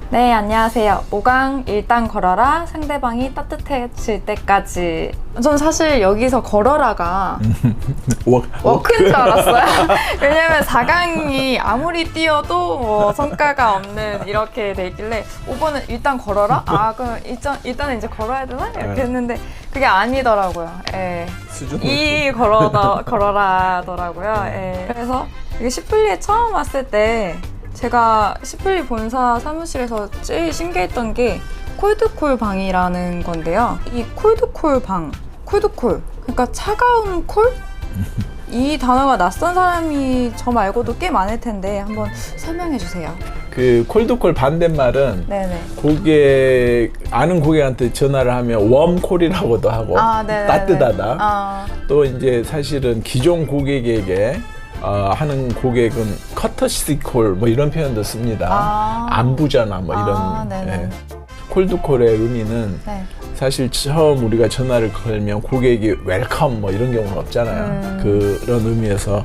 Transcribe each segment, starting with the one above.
네, 안녕하세요. 5강 일단 걸어라, 상대방이 따뜻해질 때까지. 전 사실 여기서 걸어라가 워크인 줄 알았어요. 왜냐면 4강이 아무리 뛰어도 뭐 성과가 없는 이렇게 돼 있길래 5번은 일단 걸어라? 아, 그럼 일단은 이제 걸어야 되나? 이렇게 했는데 그게 아니더라고요. 예. 이 걸어라더라고요. 예. 그래서 이게 시플리에 처음 왔을 때 제가 시플리 본사 사무실에서 제일 신기했던 게 콜드콜 방이라는 건데요. 이 콜드콜 방, 콜드콜, 그러니까 차가운 콜? 이 단어가 낯선 사람이 저 말고도 꽤 많을 텐데 한번 설명해 주세요. 그 콜드콜 반대말은 네네. 아는 고객한테 전화를 하면 웜콜이라고도 하고 따뜻하다. 또 이제 사실은 기존 고객에게 하는 고객은 커터시 콜 뭐 이런 표현도 씁니다. 안부 전화 뭐 이런. 예. 콜드콜의 의미는 사실 처음 우리가 전화를 걸면 고객이 웰컴 뭐 이런 경우는 없잖아요. 그런 의미에서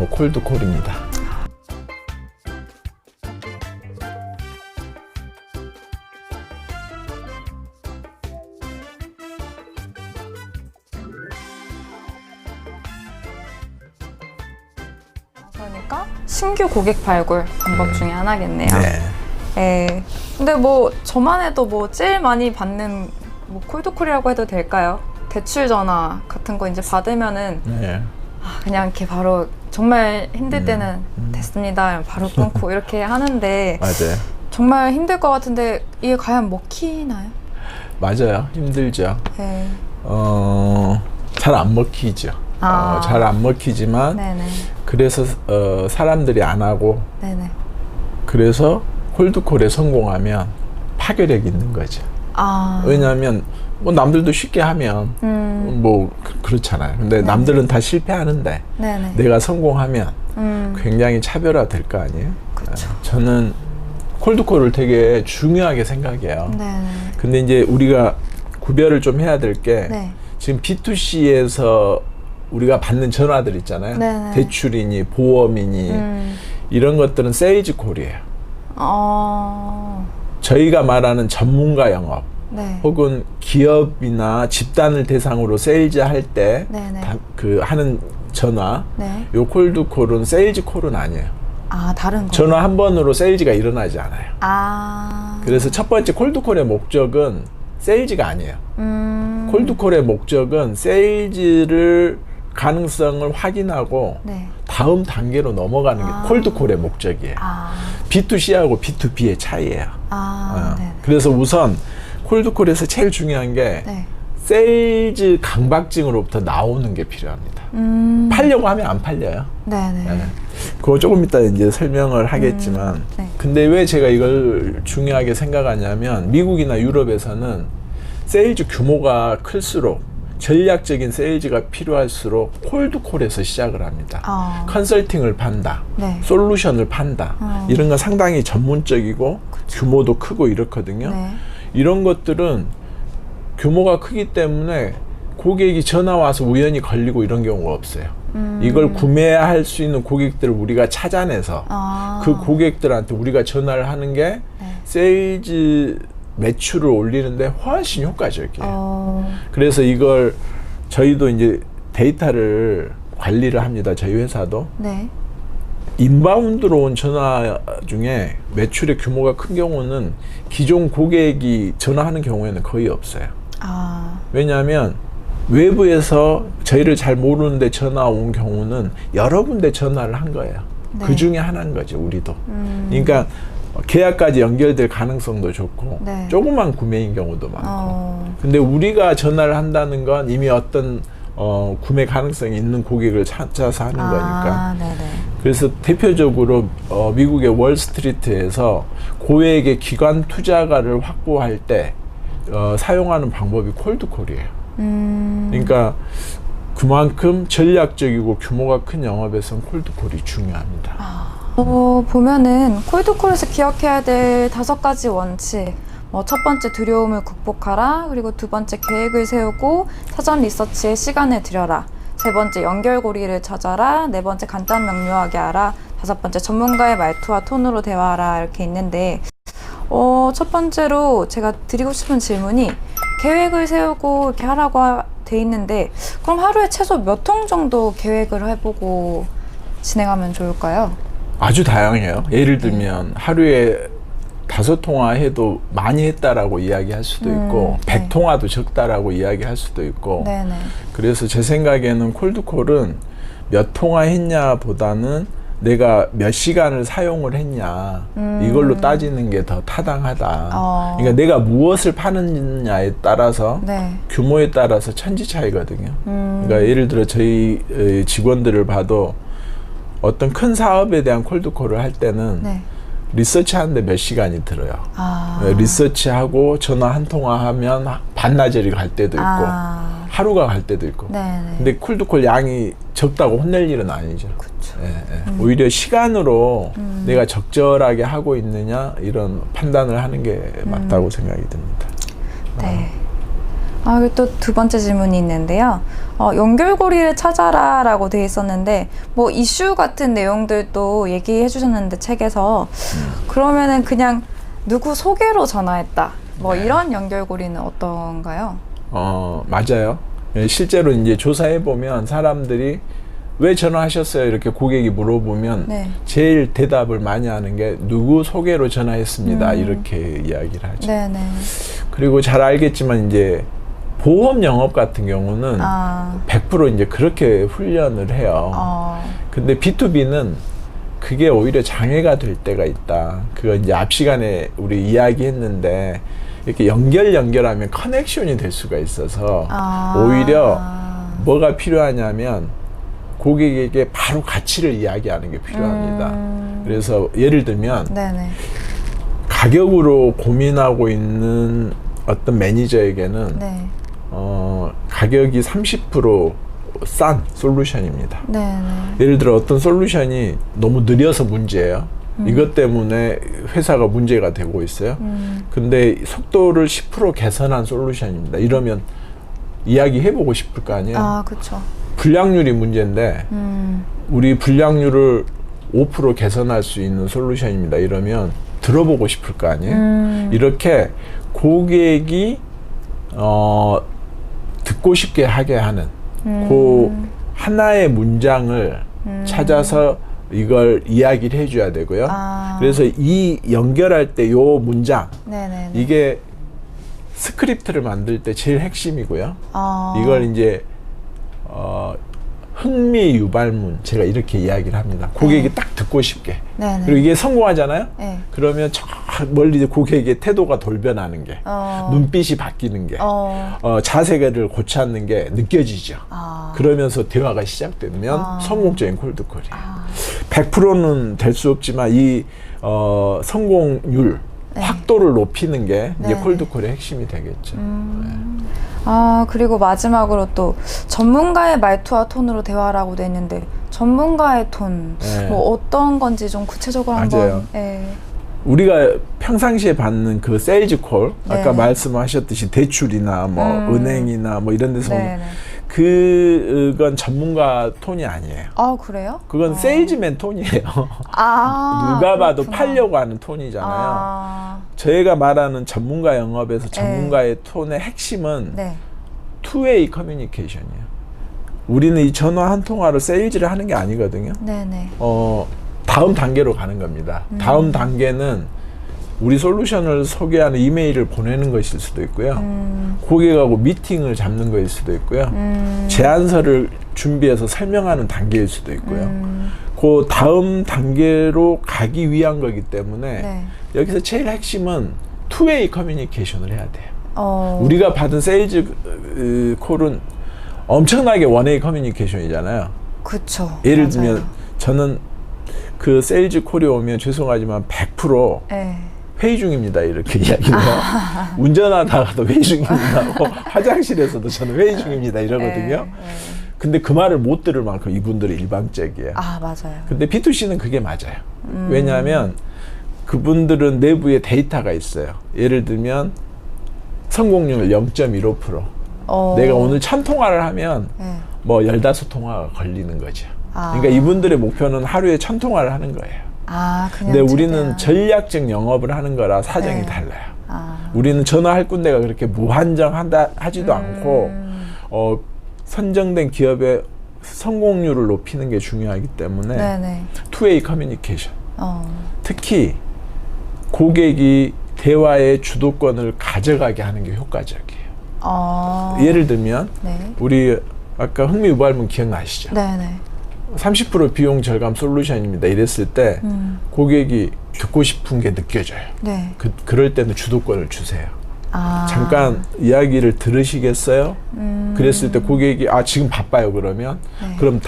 콜드콜입니다. 그러니까 신규 고객 발굴 방법 중에 하나겠네요. 네. 예. 근데 뭐 저만 해도 뭐 제일 많이 받는 뭐 콜드콜이라고 해도 될까요? 대출 전화 같은 거 이제 받으면은 그냥 이렇게 바로 정말 힘들 때는 됐습니다. 바로 끊고 이렇게 하는데 맞아요. 정말 힘들 것 같은데 이게 과연 먹히나요? 맞아요. 힘들죠. 네. 잘 안 먹히죠. 잘 안 먹히지만 네네. 그래서 사람들이 안 하고 네네. 그래서 콜드콜에 성공하면 파괴력이 있는 거죠. 왜냐하면 뭐 남들도 쉽게 하면 뭐 그렇잖아요. 근데 남들은 다 실패하는데 네네. 내가 성공하면 굉장히 차별화될 거 아니에요. 저는 콜드콜을 되게 중요하게 생각해요. 네네. 근데 이제 우리가 구별을 좀 해야 될 게 지금 B2C에서 우리가 받는 전화들 있잖아요. 네네. 대출이니 보험이니 이런 것들은 세일즈 콜이에요. 저희가 말하는 전문가 영업 혹은 기업이나 집단을 대상으로 세일즈 할 때 그 하는 전화 요 콜드콜은 세일즈 콜은 아니에요. 다른 거. 전화 한 번으로 세일즈가 일어나지 않아요. 그래서 첫 번째 콜드콜의 목적은 세일즈가 아니에요. 콜드콜의 목적은 세일즈를 가능성을 확인하고 다음 단계로 넘어가는 게 콜드콜의 목적이에요. B2C하고 B2B의 차이예요. 그래서 우선 콜드콜에서 제일 중요한 게 세일즈 강박증으로부터 나오는 게 필요합니다. 팔려고 하면 안 팔려요. 그거 조금 이따 이제 설명을 하겠지만 근데 왜 제가 이걸 중요하게 생각하냐면 미국이나 유럽에서는 세일즈 규모가 클수록 전략적인 세일즈가 필요할수록 콜드콜에서 시작을 합니다. 컨설팅을 판다, 솔루션을 판다, 이런 건 상당히 전문적이고 규모도 크고 이렇거든요. 이런 것들은 규모가 크기 때문에 고객이 전화 와서 우연히 걸리고 이런 경우가 없어요. 이걸 구매할 수 있는 고객들을 우리가 찾아내서 그 고객들한테 우리가 전화를 하는 게 세일즈 매출을 올리는데 훨씬 효과적이에요. 그래서 이걸 저희도 이제 데이터를 관리를 합니다. 저희 회사도. 인바운드로 온 전화 중에 매출의 규모가 큰 경우는 기존 고객이 전화하는 경우에는 거의 없어요. 왜냐하면 외부에서 저희를 잘 모르는데 전화 온 경우는 여러 군데 전화를 한 거예요. 그 중에 하나인 거죠, 우리도. 그러니까 계약까지 연결될 가능성도 좋고 조그만 구매인 경우도 많고 근데 우리가 전화를 한다는 건 이미 어떤 구매 가능성이 있는 고객을 찾아서 하는 거니까 그래서 대표적으로 미국의 월스트리트에서 고액의 기관 투자가를 확보할 때 사용하는 방법이 콜드콜이에요. 그러니까 그만큼 전략적이고 규모가 큰 영업에서는 콜드콜이 중요합니다. 보면은 콜드콜에서 기억해야 될 5가지 원칙. 첫 번째 두려움을 극복하라. 그리고 두 번째 계획을 세우고 사전 리서치에 시간을 들여라. 세 번째 연결고리를 찾아라. 네 번째 간단 명료하게 하라. 다섯 번째 전문가의 말투와 톤으로 대화하라. 이렇게 있는데 첫 번째로 제가 드리고 싶은 질문이 계획을 세우고 이렇게 하라고 돼 있는데 그럼 하루에 최소 몇 통 정도 계획을 해보고 진행하면 좋을까요? 아주 다양해요. 예를 들면 하루에 5통화 해도 많이 했다라고 이야기할 수도 있고 100통화도 적다라고 이야기할 수도 있고 네네. 그래서 제 생각에는 콜드콜은 몇 통화 했냐 보다는 내가 몇 시간을 사용을 했냐 이걸로 따지는 게 더 타당하다. 그러니까 내가 무엇을 파느냐에 따라서 네. 규모에 따라서 천지 차이거든요. 그러니까 예를 들어 저희 직원들을 봐도 어떤 큰 사업에 대한 콜드콜을 할 때는 네. 리서치하는데 몇 시간이 들어요. 아. 리서치하고 전화 한 통화하면 반나절이 갈 때도 있고 아. 하루가 갈 때도 있고. 네네. 근데 콜드콜 양이 적다고 혼낼 일은 아니죠. 그쵸. 오히려 시간으로 내가 적절하게 하고 있느냐 이런 판단을 하는 게 맞다고 생각이 듭니다. 네. 그리고 또 두 번째 질문이 있는데요. 연결고리를 찾아라라고 돼 있었는데 뭐 이슈 같은 내용들도 얘기해 주셨는데 책에서 그러면은 그냥 누구 소개로 전화했다. 뭐 이런 연결고리는 어떤가요? 맞아요. 실제로 이제 조사해 보면 사람들이 왜 전화하셨어요? 이렇게 고객이 물어보면 네. 제일 대답을 많이 하는 게 누구 소개로 전화했습니다. 이렇게 이야기를 하죠. 네네. 그리고 잘 알겠지만 이제 보험 영업 같은 경우는 100% 이제 그렇게 훈련을 해요. 근데 B2B는 그게 오히려 장애가 될 때가 있다. 그거 이제 앞 시간에 우리 이야기했는데 이렇게 연결하면 커넥션이 될 수가 있어서 오히려 뭐가 필요하냐면 고객에게 바로 가치를 이야기하는 게 필요합니다. 그래서 예를 들면 네네. 가격으로 고민하고 있는 어떤 매니저에게는 네. 가격이 30%싼 솔루션입니다. 네네. 예를 들어 어떤 솔루션이 너무 느려서 문제예요. 이것 때문에 회사가 문제가 되고 있어요. 근데 속도를 10% 개선한 솔루션입니다. 이러면 이야기해보고 싶을 거 아니에요. 그렇죠. 불량률이 문제인데 우리 불량률을 5% 개선할 수 있는 솔루션입니다. 이러면 들어보고 싶을 거 아니에요. 이렇게 고객이 듣고 싶게 하게 하는 그 하나의 문장을 찾아서 이걸 이야기를 해줘야 되고요. 그래서 이 연결할 때 요 문장 네네네. 이게 스크립트를 만들 때 제일 핵심이고요. 이걸 이제 흥미 유발문 제가 이렇게 이야기를 합니다. 고객이 딱 듣고 싶게. 네네. 그리고 이게 성공하잖아요. 네. 그러면 저 멀리 고객의 태도가 돌변하는 게, 눈빛이 바뀌는 게, 자세를 고치는 게 느껴지죠. 그러면서 대화가 시작되면 성공적인 콜드콜이. 100%는 될 수 없지만 이 성공률 확도를 높이는 게 이제 콜드콜의 핵심이 되겠죠. 그리고 마지막으로 또 전문가의 말투와 톤으로 대화라고 돼 있는데 전문가의 톤, 뭐 어떤 건지 좀 구체적으로 한번. 우리가 평상시에 받는 그 세일즈 콜, 아까 말씀하셨듯이 대출이나 뭐 은행이나 뭐 이런 데서 오는 그건 전문가 톤이 아니에요. 그래요? 그건 세일즈맨 톤이에요. 누가 봐도 팔려고 하는 톤이잖아요. 저희가 말하는 전문가 영업에서 전문가의 톤의 핵심은 투웨이 커뮤니케이션이에요. 우리는 이 전화 한 통화로 세일즈를 하는 게 아니거든요. 네네. 다음 단계로 가는 겁니다. 다음 단계는 우리 솔루션을 소개하는 이메일을 보내는 것일 수도 있고요. 고객하고 미팅을 잡는 것일 수도 있고요. 제안서를 준비해서 설명하는 단계일 수도 있고요. 그 다음 단계로 가기 위한 거기 때문에 여기서 제일 핵심은 투웨이 커뮤니케이션을 해야 돼요. 우리가 받은 세일즈 콜은 엄청나게 원웨이 커뮤니케이션이잖아요. 그렇죠. 예를 들면 저는 그 세일즈 콜이 오면 죄송하지만 100% 회의 중입니다 이렇게 이야기해요. 운전하다가도 회의 중입니다. 화장실에서도 저는 회의 중입니다 이러거든요. 근데 그 말을 못 들을 만큼 이분들이 일방적이에요. 맞아요. 근데 B2C는 그게 맞아요. 왜냐하면 그분들은 내부에 데이터가 있어요. 예를 들면 성공률 0.15%. 내가 오늘 1000통화를 하면 뭐 15통화가 걸리는 거죠. 그러니까 이분들의 목표는 하루에 1000통화를 하는 거예요. 그냥 근데 우리는 최대한. 전략적 영업을 하는 거라 사정이 네. 달라요. 우리는 전화할 군데가 그렇게 무한정한다 하지도 않고 선정된 기업의 성공률을 높이는 게 중요하기 때문에 네네. 투웨이 커뮤니케이션. 특히 고객이 대화의 주도권을 가져가게 하는 게 효과적이에요. 예를 들면 네. 우리 아까 흥미유발문 기억나시죠? 네네. 30% 비용 절감 솔루션입니다. 이랬을 때 고객이 듣고 싶은 게 느껴져요. 네. 그럴 때는 주도권을 주세요. 잠깐 이야기를 들으시겠어요? 그랬을 때 고객이 지금 바빠요 그러면 네. 그럼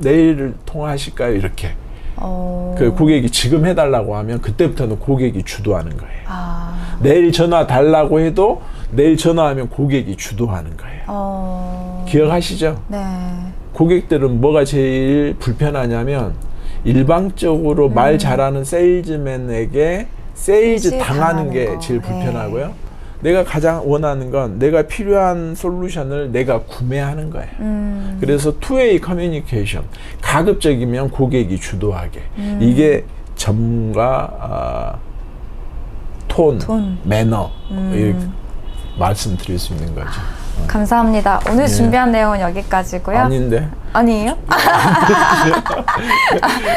내일 통화하실까요? 이렇게 그 고객이 지금 해달라고 하면 그때부터는 고객이 주도하는 거예요. 내일 전화 달라고 해도 내일 전화하면 고객이 주도하는 거예요. 기억하시죠? 네. 고객들은 뭐가 제일 불편하냐면 일방적으로 말 잘하는 세일즈맨에게 세일즈 당하는 게 거. 제일 불편하고요. 내가 가장 원하는 건 내가 필요한 솔루션을 내가 구매하는 거예요. 그래서 투웨이 커뮤니케이션, 가급적이면 고객이 주도하게. 이게 전문가 톤, 매너 이렇게 말씀드릴 수 있는 거죠. 감사합니다. 오늘 준비한 내용은 여기까지고요. 아닌데. 아니에요?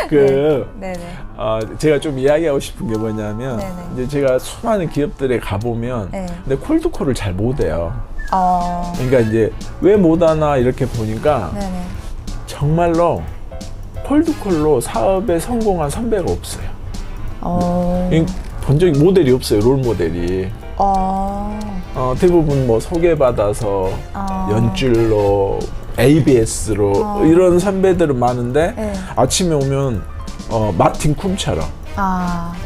네네. 제가 좀 이야기하고 싶은 게 뭐냐면 네네. 이제 제가 수많은 기업들에 가보면 네. 근데 콜드콜을 잘 못해요. 그러니까 이제 왜 못하나 이렇게 보니까 네네. 정말로 콜드콜로 사업에 성공한 선배가 없어요. 본 적이 모델이 없어요. 롤 모델이. 대부분 뭐 소개받아서 연줄로 ABS로 이런 선배들은 많은데 네. 아침에 오면 마틴 쿰처럼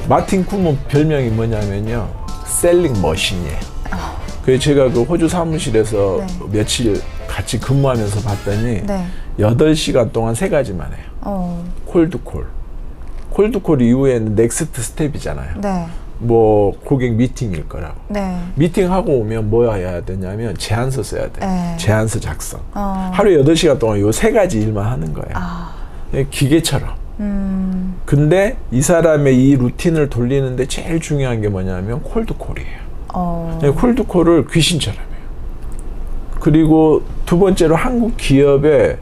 마틴 쿰은 별명이 뭐냐면요 셀링 머신이에요. 그래서 제가 그 호주 사무실에서 네. 며칠 같이 근무하면서 봤더니 네. 8시간 동안 3가지만 해요. 콜드콜 이후에는 넥스트 스텝이잖아요. 네. 뭐 고객 미팅일 거라고. 네. 미팅하고 오면 뭐 해야 되냐면 제안서 써야 돼. 네. 제안서 작성. 하루에 8시간 동안 요 3가지 일만 하는 거예요. 기계처럼. 근데 이 사람의 이 루틴을 돌리는데 제일 중요한 게 뭐냐면 콜드콜이에요. 콜드콜을 귀신처럼 해요. 그리고 두 번째로 한국 기업에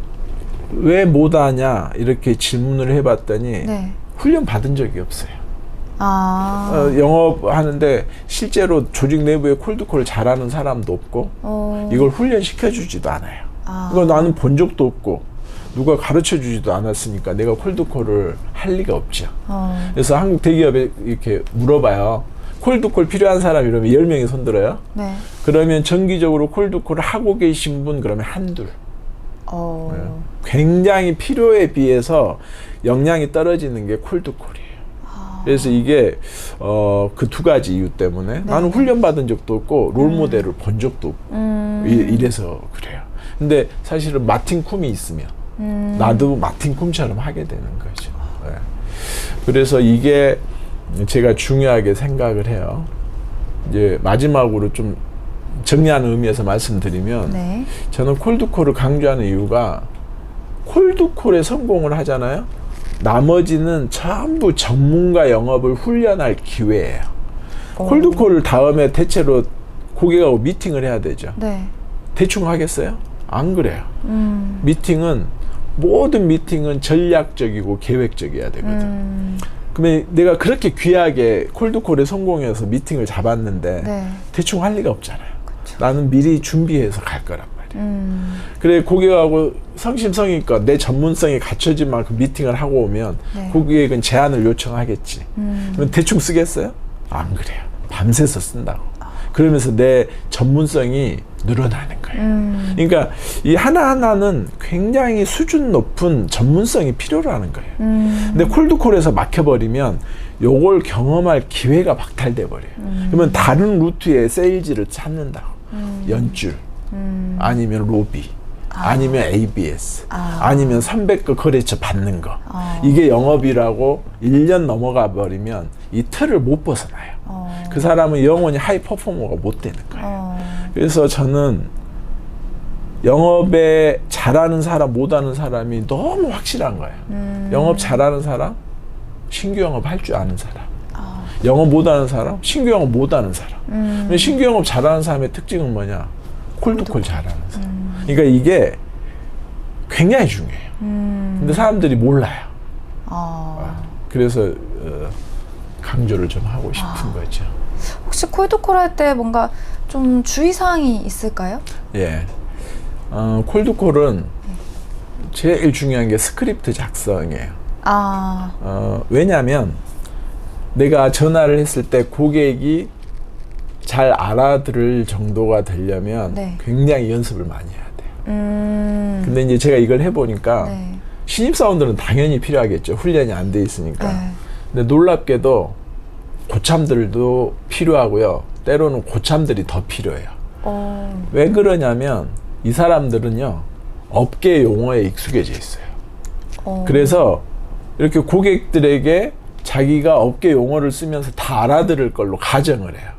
왜 못하냐 이렇게 질문을 해봤더니 네. 훈련 받은 적이 없어요. 영업하는데 실제로 조직 내부에 콜드콜을 잘하는 사람도 없고 이걸 훈련시켜주지도 않아요. 이거 나는 본 적도 없고 누가 가르쳐주지도 않았으니까 내가 콜드콜을 할 리가 없죠. 그래서 한국 대기업에 이렇게 물어봐요. 콜드콜 필요한 사람 이러면 10명이 손들어요. 네. 그러면 정기적으로 콜드콜을 하고 계신 분 그러면 한둘. 굉장히 필요에 비해서 역량이 떨어지는 게 콜드콜이에요. 그래서 이게 그 2가지 이유 때문에 나는 훈련받은 적도 없고 롤모델을 본 적도 없고 이래서 그래요. 근데 사실은 마틴 쿰이 있으면 나도 마틴 쿰처럼 하게 되는 거죠. 네. 그래서 이게 제가 중요하게 생각을 해요. 이제 마지막으로 좀 정리하는 의미에서 말씀드리면 네. 저는 콜드콜을 강조하는 이유가 콜드콜에 성공을 하잖아요. 나머지는 전부 전문가 영업을 훈련할 기회예요. 콜드콜을 다음에 대체로 고객하고 미팅을 해야 되죠. 네. 대충 하겠어요? 안 그래요. 모든 미팅은 전략적이고 계획적이어야 되거든. 그러면 내가 그렇게 귀하게 콜드콜에 성공해서 미팅을 잡았는데 네. 대충 할 리가 없잖아요. 그쵸. 나는 미리 준비해서 갈 거란 말이에요. 그래 고객하고 성심성의껏 내 전문성이 갖춰진 만큼 미팅을 하고 오면 네. 고객은 제안을 요청하겠지. 그럼 대충 쓰겠어요? 안 그래요. 밤새서 쓴다고. 그러면서 내 전문성이 늘어나는 거예요. 그러니까 이 하나하나는 굉장히 수준 높은 전문성이 필요로 하는 거예요. 근데 콜드콜에서 막혀버리면 요걸 경험할 기회가 박탈돼 버려요. 그러면 다른 루트의 세일즈를 찾는다고. 연줄, 아니면 로비, 아니면 ABS, 아니면 선배거 거래처 받는 거. 이게 영업이라고 1년 넘어가 버리면 이 틀을 못 벗어나요. 그 사람은 영원히 하이 퍼포머가 못 되는 거예요. 그래서 저는 영업에 잘하는 사람, 못하는 사람이 너무 확실한 거예요. 영업 잘하는 사람, 신규 영업 할 줄 아는 사람. 영업 못하는 사람, 신규 영업 못하는 사람. 근데 신규 영업 잘하는 사람의 특징은 뭐냐? 콜드콜 잘하는 사람. 그러니까 이게 굉장히 중요해요. 근데 사람들이 몰라요. 그래서 강조를 좀 하고 싶은 거죠. 혹시 콜드콜 할 때 뭔가 좀 주의사항이 있을까요? 예. 콜드콜은 제일 중요한 게 스크립트 작성이에요. 왜냐하면 내가 전화를 했을 때 고객이 잘 알아들을 정도가 되려면 네. 굉장히 연습을 많이 해야 돼요. 근데 이제 제가 이걸 해보니까 네. 신입사원들은 당연히 필요하겠죠. 훈련이 안 돼 있으니까. 네. 근데 놀랍게도 고참들도 필요하고요. 때로는 고참들이 더 필요해요. 왜 그러냐면 이 사람들은요. 업계 용어에 익숙해져 있어요. 그래서 이렇게 고객들에게 자기가 업계 용어를 쓰면서 다 알아들을 걸로 가정을 해요.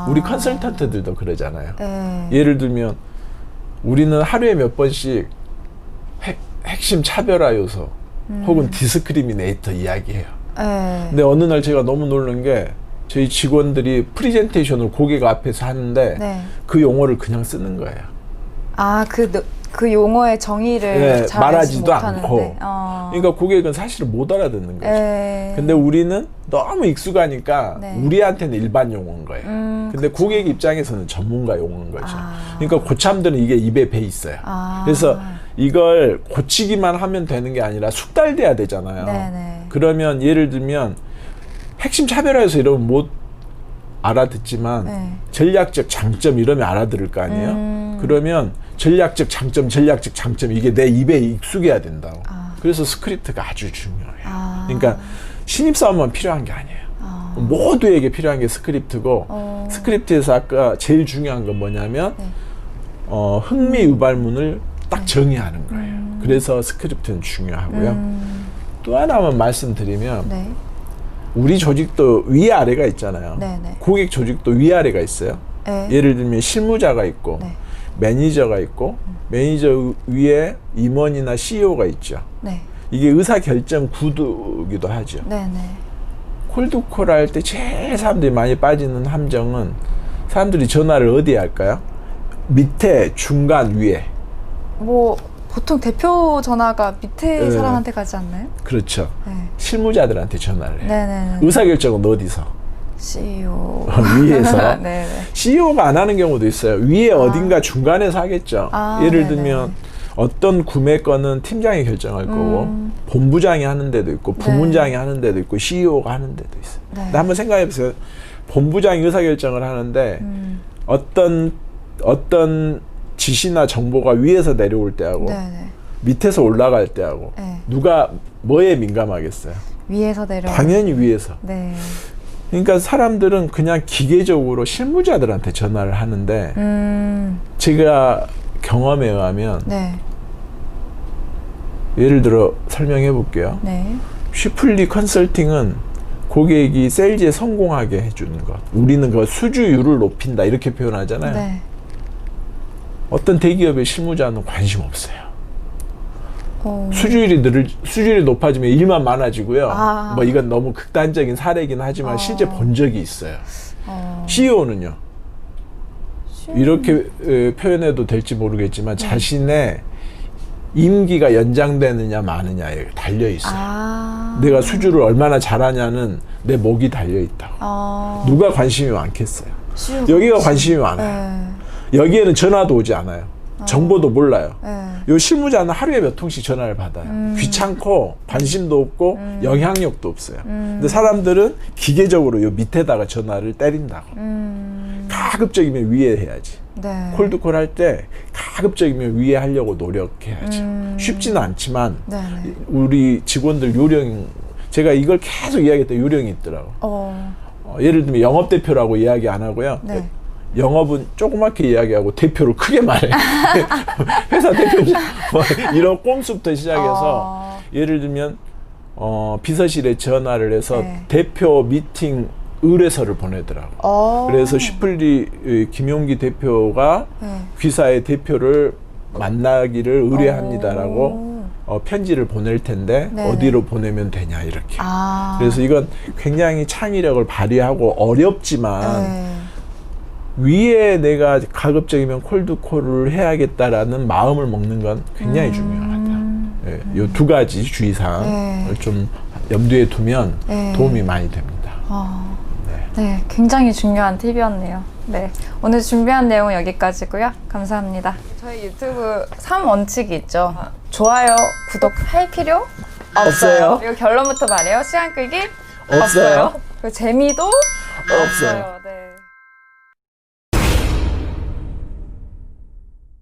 우리 컨설턴트들도 그러잖아요. 예를 들면 우리는 하루에 몇 번씩 핵심 차별화 요소 혹은 디스크리미네이터 이야기해요. 근데 어느 날 제가 너무 놀란 게 저희 직원들이 프리젠테이션을 고객 앞에서 하는데 네. 그 용어를 그냥 쓰는 거예요. 그 용어의 정의를 네, 잘 말하지도 못하는데. 않고. 그러니까 고객은 사실은 못 알아듣는 거죠. 근데 우리는 너무 익숙하니까 네. 우리한테는 일반 용어인 거예요. 근데 그쵸. 고객 입장에서는 전문가 용어인 거죠. 그러니까 고참들은 이게 입에 배 있어요. 그래서 이걸 고치기만 하면 되는 게 아니라 숙달돼야 되잖아요. 네네. 그러면 예를 들면 핵심 차별화에서 이러면 못 알아듣지만 네. 전략적 장점 이러면 알아들을 거 아니에요. 그러면 전략적 장점, 전략적 장점 이게 내 입에 익숙해야 된다고. 그래서 스크립트가 아주 중요해요. 그러니까 신입사원만 필요한 게 아니에요. 모두에게 필요한 게 스크립트고 스크립트에서 아까 제일 중요한 건 뭐냐면 네. 흥미 유발문을 딱 정의하는 거예요. 그래서 스크립트는 중요하고요. 또 하나만 말씀드리면 네. 우리 조직도 위아래가 있잖아요. 네네. 고객 조직도 위아래가 있어요. 네. 예를 들면 실무자가 있고 네. 매니저가 있고 매니저 위에 임원이나 CEO가 있죠. 네. 이게 의사결정 구도기도 하죠. 네네. 콜드콜 할 때 제일 사람들이 많이 빠지는 함정은 사람들이 전화를 어디에 할까요? 밑에, 중간, 위에. 뭐 보통 대표 전화가 밑에 네. 사람한테 가지 않나요? 그렇죠. 네. 실무자들한테 전화를 해요. 네네네. 의사결정은 어디서? CEO. 위에서. 네네. CEO가 안 하는 경우도 있어요. 위에 어딘가 중간에서 하겠죠. 예를 네네. 들면 어떤 구매 건은 팀장이 결정할 거고 본부장이 하는 데도 있고 부문장이 하는 데도 있고 CEO가 하는 데도 있어요. 네. 근데 한번 생각해 보세요. 본부장이 의사결정을 하는데 어떤 지시나 정보가 위에서 내려올 때하고 네네. 밑에서 올라갈 때하고 네. 누가 뭐에 민감하겠어요? 위에서 내려. 당연히 위에서. 네. 그러니까 사람들은 그냥 기계적으로 실무자들한테 전화를 하는데 제가 경험에 의하면 네. 예를 들어 설명해 볼게요. 네. 쉬플리 컨설팅은 고객이 세일즈에 성공하게 해주는 것. 우리는 그 수주율을 높인다 이렇게 표현하잖아요. 네. 어떤 대기업의 실무자는 관심 없어요. 수주율이 높아지면 일만 많아지고요. 뭐 이건 너무 극단적인 사례이긴 하지만 실제 본 적이 있어요. CEO는요. 이렇게 표현해도 될지 모르겠지만 자신의 임기가 연장되느냐 마느냐에 달려 있어요. 내가 수주를 얼마나 잘하냐는 내 목이 달려 있다고. 누가 관심이 많겠어요? 여기가 관심이 많아요. 여기에는 전화도 오지 않아요. 정보도 몰라요. 요 실무자는 하루에 몇 통씩 전화를 받아요. 귀찮고 관심도 없고 영향력도 없어요. 근데 사람들은 기계적으로 요 밑에다가 전화를 때린다고. 가급적이면 위에 해야지. 네. 콜드콜 할 때 가급적이면 위에 하려고 노력해야죠. 쉽지는 않지만 네네. 우리 직원들 요령, 제가 이걸 계속 이야기했던 요령이 있더라고. 예를 들면 영업대표라고 이야기 안 하고요. 네. 영업은 조그맣게 이야기하고 대표를 크게 말해. 회사 대표 뭐 이런 꼼수부터 시작해서 예를 들면 비서실에 전화를 해서 네. 대표 미팅 의뢰서를 보내더라고. 그래서 쉬플리 김용기 대표가 네. 귀사의 대표를 만나기를 의뢰합니다라고 편지를 보낼 텐데 네. 어디로 보내면 되냐 이렇게. 아. 그래서 이건 굉장히 창의력을 발휘하고 어렵지만 네. 위에 내가 가급적이면 콜드콜을 해야겠다라는 마음을 먹는 건 굉장히 중요하다. 예, 요 두 가지 주의사항을 네. 좀 염두에 두면 네. 도움이 많이 됩니다. 네, 굉장히 중요한 팁이었네요. 네, 오늘 준비한 내용은 여기까지고요. 감사합니다. 저희 유튜브 3원칙이 있죠. 좋아요, 구독할 필요 없어요. 그리고 결론부터 말해요. 시간 끌기 없어요. 그리고 재미도 없어요. 네.